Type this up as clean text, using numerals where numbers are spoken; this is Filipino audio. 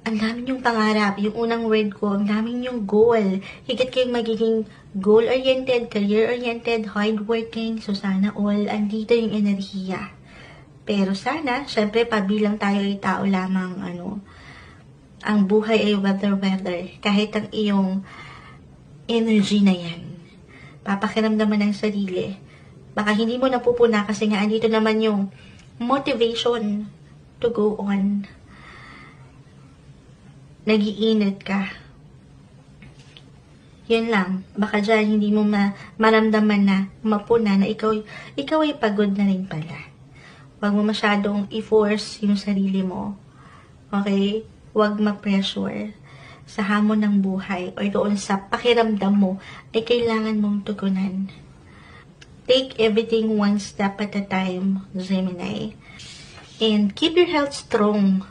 Ang daming yung pangarap, yung unang word ko, ang daming yung goal. Higit kayong magiging goal-oriented, career-oriented, hardworking, so sana all, andito yung enerhiya. Pero sana, syempre, pabilang tayo ay tao lamang, ang buhay ay weather. Kahit ang iyong energy na yan, papakiramdaman ng sarili. Baka hindi mo napupuna kasi nga andito naman yung motivation to go on. Nagiinit ka. Yun lang. Baka dyan hindi mo maramdaman na, mapuna na ikaw ay pagod na rin pala. Huwag mo masyadong i-force yung sarili mo. Okay? Huwag ma-pressure sa hamon ng buhay o doon sa pakiramdam mo ay kailangan mong tugunan. Take everything one step at a time, Gemini. And keep your health strong.